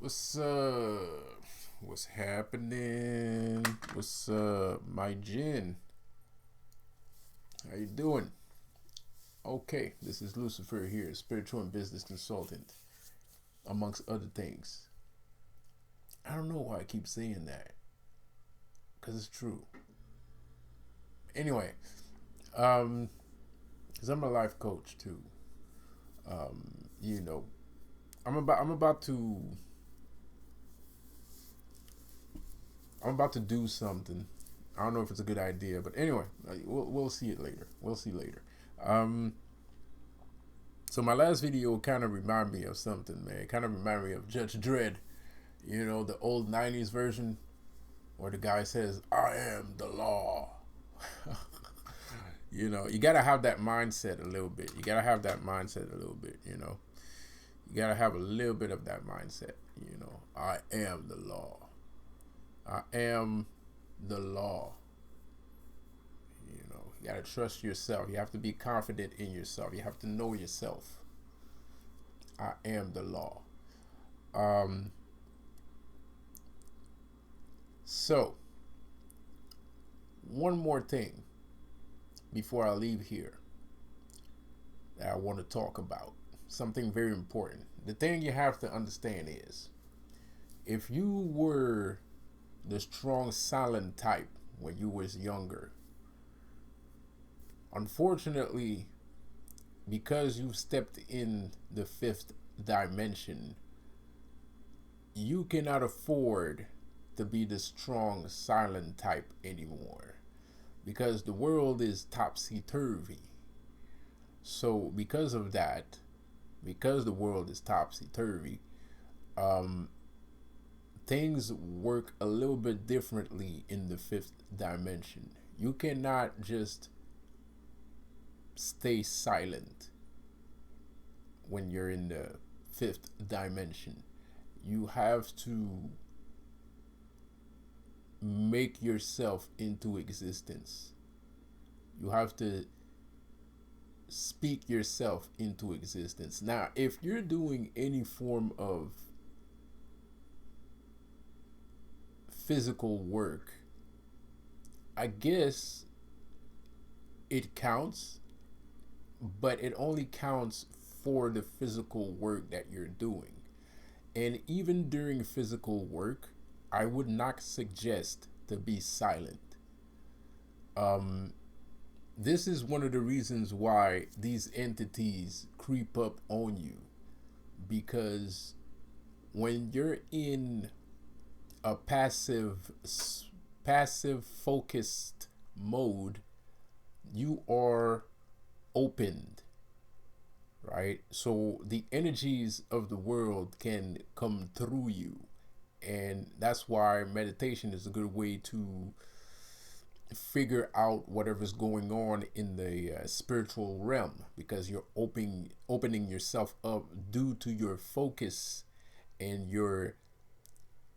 What's up? What's happening? What's up, my Jin? How you doing? Okay, this is Lucifer here, spiritual and business consultant, amongst other things. I don't know why I keep saying that, cause it's true. Anyway, cause I'm a life coach too. You know, I'm about to do something. I don't know if it's a good idea, but anyway, we'll see it later. We'll see later. Um, so my last video kind of reminded me of something, man. It kind of reminded me of Judge Dredd. You know, the old '90s version where the guy says, "I am the law." You know, you gotta have that mindset a little bit. You gotta have that mindset a little bit. You gotta have a little bit of that mindset. I am the law. I am the law. You gotta trust yourself. You have to be confident in yourself. You have to know yourself. I am the law. Um, so, one more thing before I leave here that I want to talk about. Something very important. The thing you have to understand is if you were the strong silent type when you was younger, unfortunately, because you've stepped in the fifth dimension, you cannot afford to be the strong silent type anymore, because the world is topsy-turvy. So because of that, because the world is topsy-turvy, um, things work a little bit differently in the fifth dimension. You cannot just stay silent when you're in the fifth dimension. You have to make yourself into existence. You have to speak yourself into existence. Now, if you're doing any form of physical work, I guess it counts, but it only counts for the physical work that you're doing. And even during physical work, I would not suggest to be silent. This is one of the reasons why these entities creep up on you, because when you're in a passive focused mode, you are opened, right? So the energies of the world can come through you, and that's why meditation is a good way to figure out whatever's going on in the spiritual realm, because you're opening yourself up due to your focus and your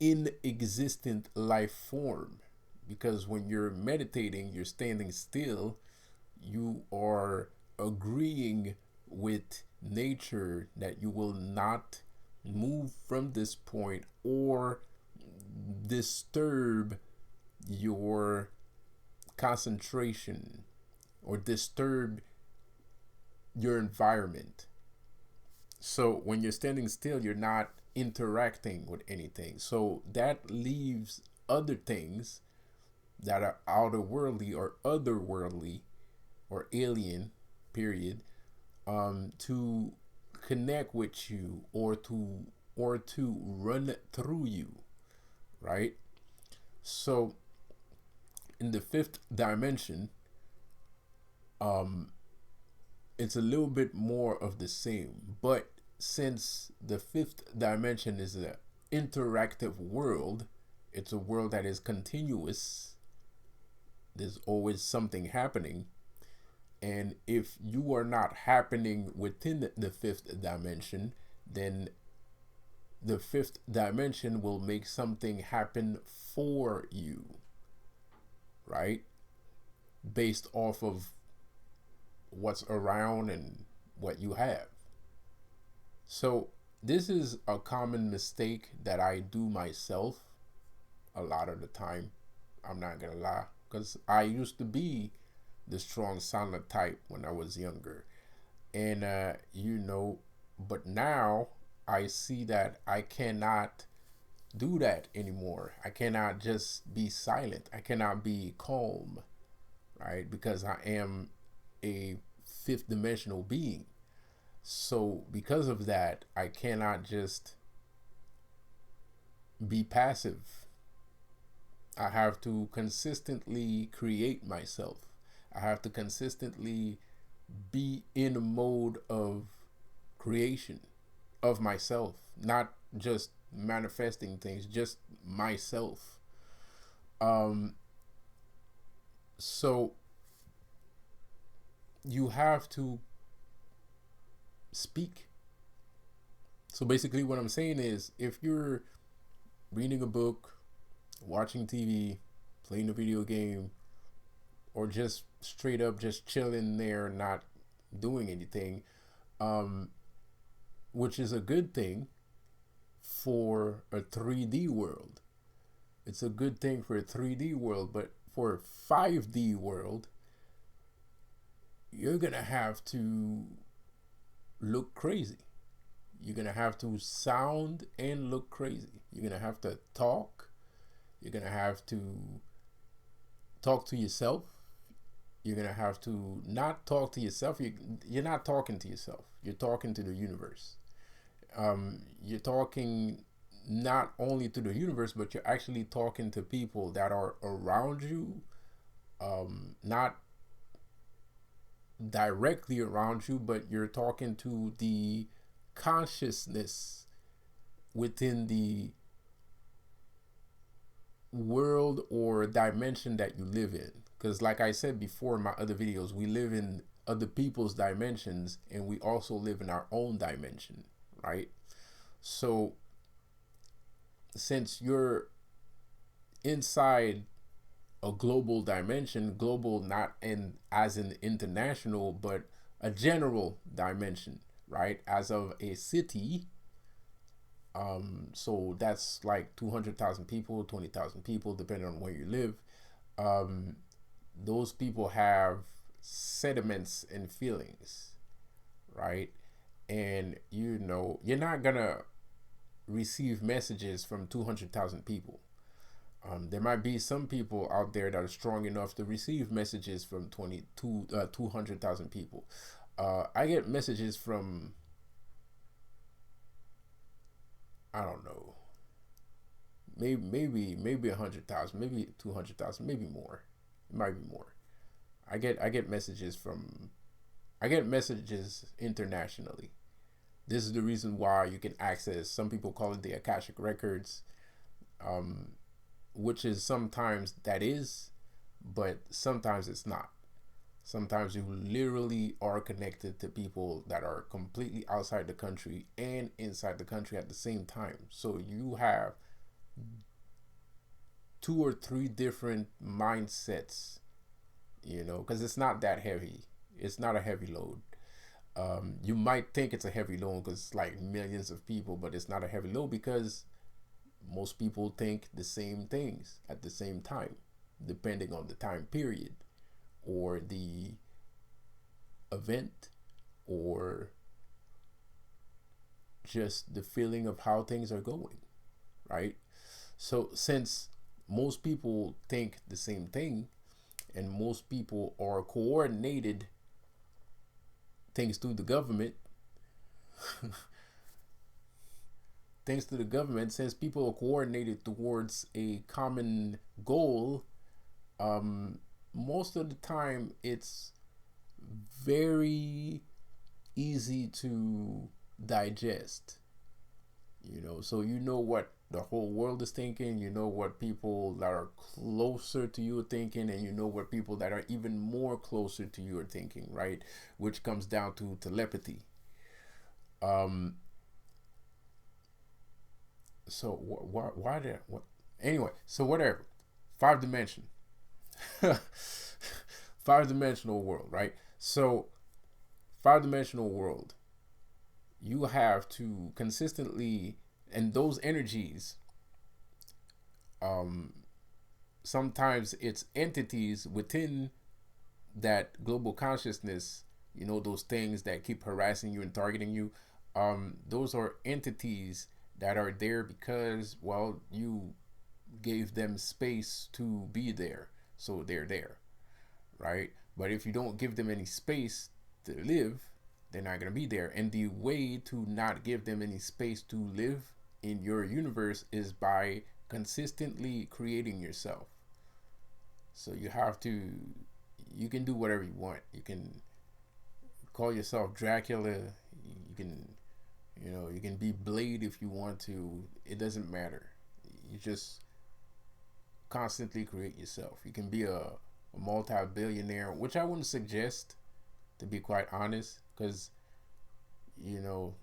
inexistent life form. Because when you're meditating, you're standing still, you are agreeing with nature that you will not move from this point or disturb your concentration or disturb your environment. So when you're standing still, you're not interacting with anything. So that leaves other things that are outerworldly or otherworldly or alien, period, to connect with you or to run through you, right? So in the fifth dimension, um, it's a little bit more of the same. But since the fifth dimension is an interactive world, it's a world that is continuous. There's always something happening. And if you are not happening within the fifth dimension, then the fifth dimension will make something happen for you, right? Based off of what's around and what you have. So this is a common mistake that I do myself a lot of the time. I'm not gonna lie, because I used to be the strong silent type when I was younger, and but now I see that I cannot do that anymore. I cannot just be silent. I cannot be calm, right? Because I am a fifth dimensional being. So because of that, I cannot just be passive. I have to consistently create myself. I have to consistently be in a mode of creation of myself, not just manifesting things, just myself. Um, so you have to speak. So basically, what I'm saying is, if you're reading a book, watching TV, playing a video game, or just straight up just chilling there, not doing anything, um, which is a good thing for a 3D world. It's a good thing for a 3D world, but for a 5D world, you're gonna have to look crazy. You're gonna have to sound and look crazy. You're gonna have to talk. You're gonna have to talk to yourself. You're gonna have to not talk to yourself. You're not talking to yourself. You're talking to the universe. You're talking not only to the universe, but you're actually talking to people that are around you, not directly around you, but you're talking to the consciousness within the world or dimension that you live in. Because like I said before in my other videos, we live in other people's dimensions, and we also live in our own dimension, right? So since you're inside a global dimension, global not in as in international, but a general dimension, right? As of a city, so that's like 200,000 people, 20,000 people, depending on where you live. Um, those people have sentiments and feelings, right? And you're not gonna receive messages from 200,000 people. There might be some people out there that are strong enough to receive messages from 200,000 people. I get messages from, I don't know, maybe 100,000, maybe 200,000, maybe more. It might be more. I get messages from, I get messages internationally. This is the reason why you can access. Some people call it the Akashic records, um, which is sometimes that is, but sometimes it's not. Sometimes you literally are connected to people that are completely outside the country and inside the country at the same time. So you have two or three different mindsets, because it's not that heavy. It's not a heavy load. You might think it's a heavy load because it's like millions of people, but it's not a heavy load because most people think the same things at the same time, depending on the time period or the event or just the feeling of how things are going, right? So since most people think the same thing and most people are coordinated thanks to the government, thanks to the government, since people are coordinated towards a common goal, most of the time it's very easy to digest, so what the whole world is thinking, what people that are closer to you are thinking, and what people that are even more closer to you are thinking, right? Which comes down to telepathy. um so why did what anyway, so whatever. Five dimension. Five dimensional world, right? So five dimensional world, you have to consistently, and those energies, um, sometimes it's entities within that global consciousness, those things that keep harassing you and targeting you, those are entities that are there because, well, you gave them space to be there. So they're there, right? But if you don't give them any space to live, they're not going to be there. And the way to not give them any space to live in your universe is by consistently creating yourself. So you can do whatever you want. You can call yourself Dracula. You can, you can be Blade if you want to. It doesn't matter. You just constantly create yourself. You can be a multi-billionaire, which I wouldn't suggest, to be quite honest, because, you know,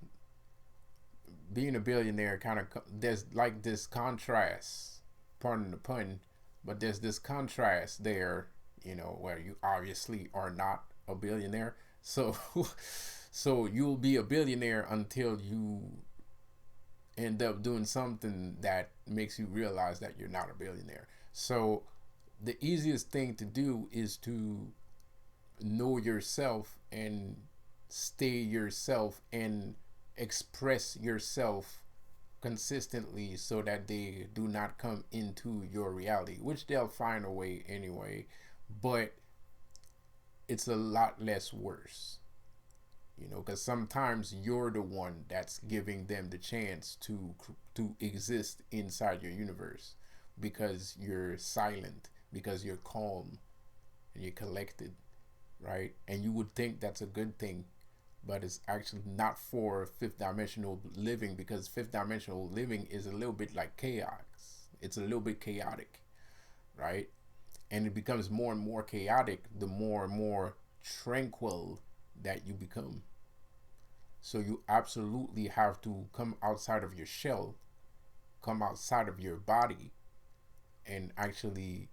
being a billionaire kind of, there's like this contrast, pardon the pun, but there's this contrast there, where you obviously are not a billionaire. So, so you'll be a billionaire until you end up doing something that makes you realize that you're not a billionaire. So the easiest thing to do is to know yourself and stay yourself and express yourself consistently so that they do not come into your reality, which they'll find a way anyway, but it's a lot less worse, because sometimes you're the one that's giving them the chance to exist inside your universe because you're silent, because you're calm and you're collected, right? And you would think that's a good thing, but it's actually not for fifth dimensional living, because fifth dimensional living is a little bit like chaos. It's a little bit chaotic, right? And it becomes more and more chaotic the more and more tranquil that you become. So you absolutely have to come outside of your shell, come outside of your body, and actually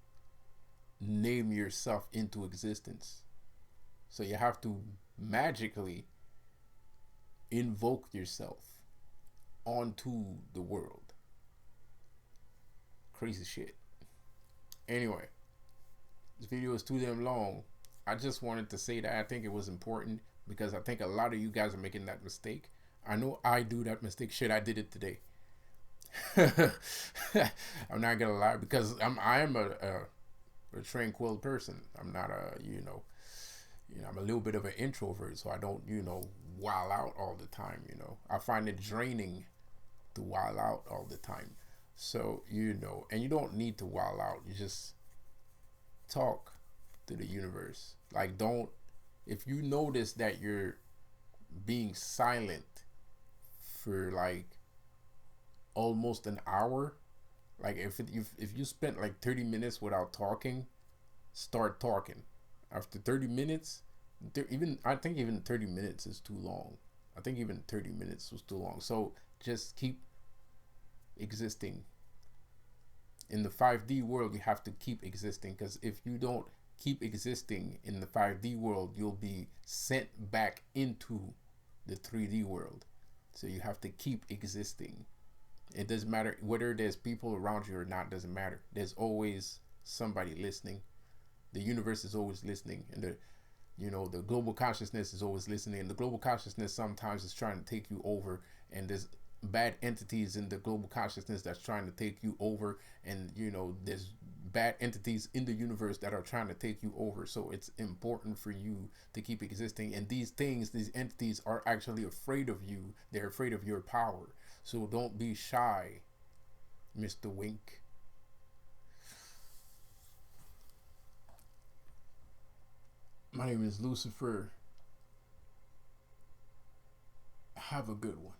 name yourself into existence. So you have to magically invoke yourself onto the world. Crazy shit. Anyway, this video is too damn long. I just wanted to say that I think it was important because I think a lot of you guys are making that mistake. I know I do that mistake. Shit, I did it today. I'm not gonna lie, because I am a tranquil person. I'm not I'm a little bit of an introvert, so I don't, wild out all the time. I find it draining to wild out all the time. So, and you don't need to wild out. You just talk to the universe. Like, if you notice that you're being silent for like almost an hour, like if you spent like 30 minutes without talking, start talking. After 30 minutes, I think even 30 minutes is too long. I think even 30 minutes was too long. So just keep existing. In the 5D world, you have to keep existing, because if you don't keep existing in the 5D world, you'll be sent back into the 3D world. So you have to keep existing. It doesn't matter whether there's people around you or not, doesn't matter. There's always somebody listening. The universe is always listening, and the global consciousness is always listening. And the global consciousness sometimes is trying to take you over, and there's bad entities in the global consciousness that's trying to take you over, and there's bad entities in the universe that are trying to take you over. So it's important for you to keep existing, and these entities are actually afraid of you. They're afraid of your power. So don't be shy, Mr. Wink. My name is Lucifer. Have a good one.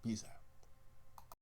Peace out.